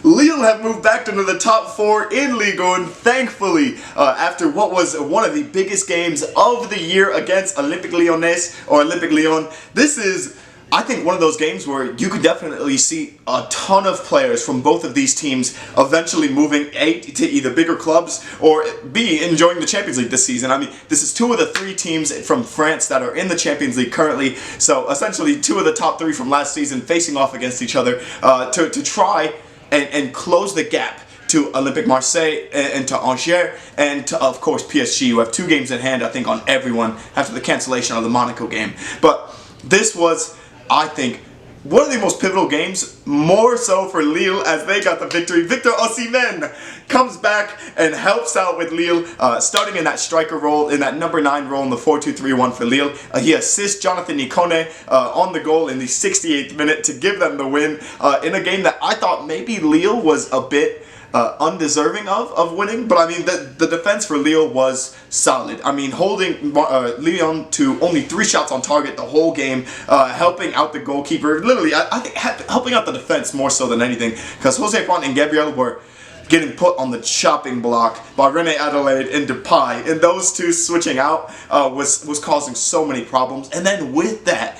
Lille have moved back into the top 4 in Ligue 1, thankfully, after what was one of the biggest games of the year against Olympique Lyonnais, or Olympique Lyon. This is, I think, one of those games where you could definitely see a ton of players from both of these teams eventually moving A, to either bigger clubs, or B, enjoying the Champions League this season. I mean, this is 2 of the 3 teams from France that are in the Champions League currently, so essentially 2 of the top 3 from last season facing off against each other to try and close the gap to Olympique Marseille and to Angers and to, of course, PSG, who have 2 games in hand, I think, on everyone after the cancellation of the Monaco game. But this was, I think, one of the most pivotal games, more so for Lille as they got the victory. Victor Osimhen comes back and helps out with Lille, starting in that striker role, in that number 9 role in the 4-2-3-1 for Lille. He assists Jonathan Ikone on the goal in the 68th minute to give them the win in a game that I thought maybe Lille was a bit undeserving of winning, but I mean the defense for Lille was solid. I mean, holding Lyon to only 3 shots on target the whole game, helping out the goalkeeper. Literally, I think helping out the defense more so than anything, because Jose Font and Gabriel were getting put on the chopping block by René Adelaide and Depay, and those 2 switching out was causing so many problems. And then with that,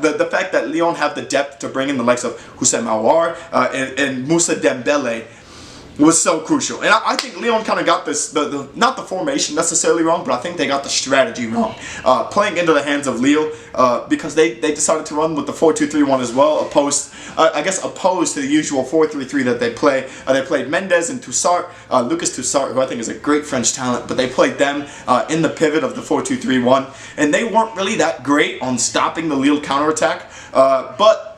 the fact that Lyon have the depth to bring in the likes of Houssem Aouar and Moussa Dembele was so crucial. And I think Lyon kind of got this, not the formation necessarily wrong, but I think they got the strategy wrong. Playing into the hands of Lille, because they decided to run with the 4-2-3-1 as well, opposed to the usual 4-3-3 that they play. They played Mendes and Toussaint, Lucas Toussaint, who I think is a great French talent, but they played them in the pivot of the 4-2-3-1, and they weren't really that great on stopping the Lille counterattack, but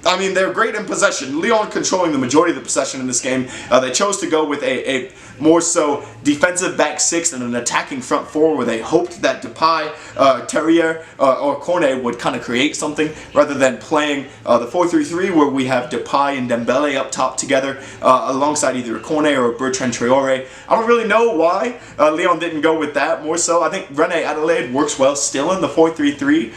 I mean, they're great in possession. Lyon controlling the majority of the possession in this game. They chose to go with a more so defensive back 6 and an attacking front 4, where they hoped that Depay, Terrier, or Ikoné would kind of create something, rather than playing the 4-3-3, where we have Depay and Dembele up top together, alongside either Ikoné or Bertrand Traoré. I don't really know why Lyon didn't go with that. More so, I think René Adelaide works well still in the 4-3-3,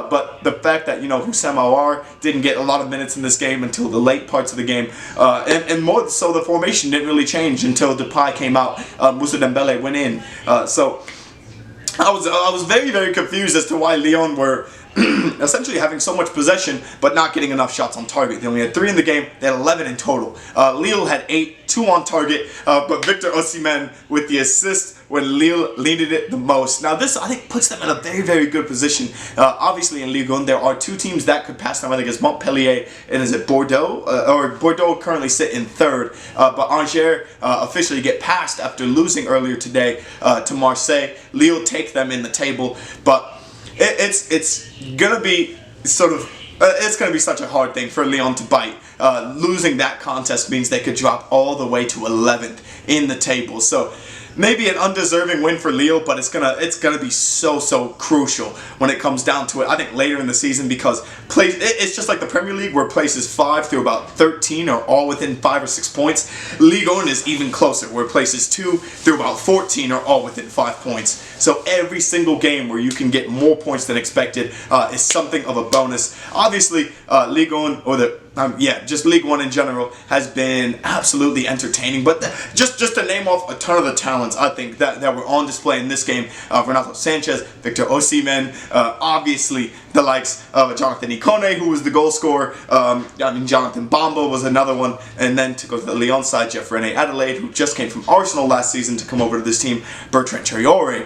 but the fact that, Houssem Aouar didn't get a lot of minutes in this game until the late parts of the game, and more so the formation didn't really change until Depay came out. Moussa Dembele went in, so I was very, very confused as to why Lyon were essentially having so much possession but not getting enough shots on target. They only had 3 in the game. They had 11 in total. Lille had 8, 2 on target, but Victor Osimhen with the assist when Lille needed it the most. Now this, I think, puts them in a very, very good position. Obviously in Ligue 1 there are 2 teams that could pass them. I think it's Montpellier and is it Bordeaux? Or Bordeaux currently sit in 3rd, but Angers officially get passed after losing earlier today to Marseille. Lille take them in the table, but it's gonna be it's going to be such a hard thing for Lyon to bite. Losing that contest means they could drop all the way to 11th in the table. So maybe an undeserving win for Lille, but it's gonna be so crucial when it comes down to it. I think later in the season, because it's just like the Premier League, where places 5 through about 13 are all within 5 or 6 points. Ligue 1 is even closer, where places 2 through about 14 are all within 5 points. So every single game where you can get more points than expected is something of a bonus. Obviously, Ligue 1, or just Ligue 1 in general, has been absolutely entertaining. But just to name off a ton of the talents, I think, that were on display in this game: Renato Sanchez, Victor Osimhen, obviously the likes of Jonathan Ikoné, who was the goal scorer. Jonathan Bamba was another one. And then to go to the Lyon side, René Adelaide, who just came from Arsenal last season to come over to this team, Bertrand Traoré,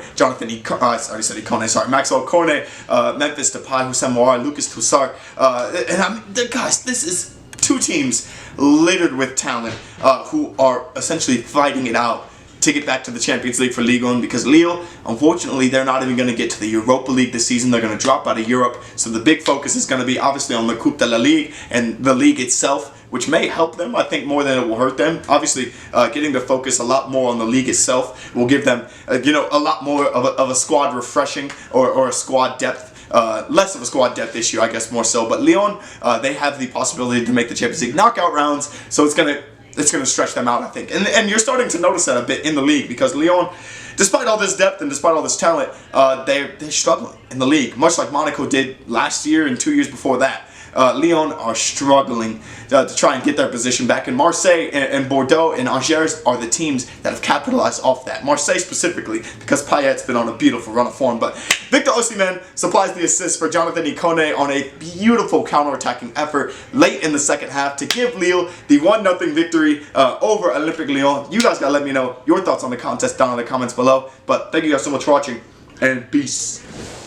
Maxwell Ikoné, Memphis Depay, Houssem Aouar, Lucas Toussaint, and guys, this is 2 teams littered with talent who are essentially fighting it out to get back to the Champions League for Ligue 1, because Lille, unfortunately, they're not even going to get to the Europa League this season. They're going to drop out of Europe, so the big focus is going to be obviously on the Coupe de la Ligue and the league itself, which may help them, I think, more than it will hurt them. Obviously, getting to focus a lot more on the league itself will give them, a lot more of a squad refreshing, or a squad depth. Less of a squad depth issue, I guess, more so. But Lyon, they have the possibility to make the Champions League knockout rounds, so it's gonna stretch them out, I think. And you're starting to notice that a bit in the league, because Lyon, despite all this depth and despite all this talent, they're struggling in the league, much like Monaco did last year and 2 years before that. Lyon are struggling to try and get their position back. And Marseille and Bordeaux and Angers are the teams that have capitalized off that. Marseille specifically, because Payet's been on a beautiful run of form. But Victor Osimhen supplies the assist for Jonathan Ikone on a beautiful counter-attacking effort late in the second half to give Lille the 1-0 victory over Olympique Lyon. You guys gotta let me know your thoughts on the contest down in the comments below. But thank you guys so much for watching, and peace.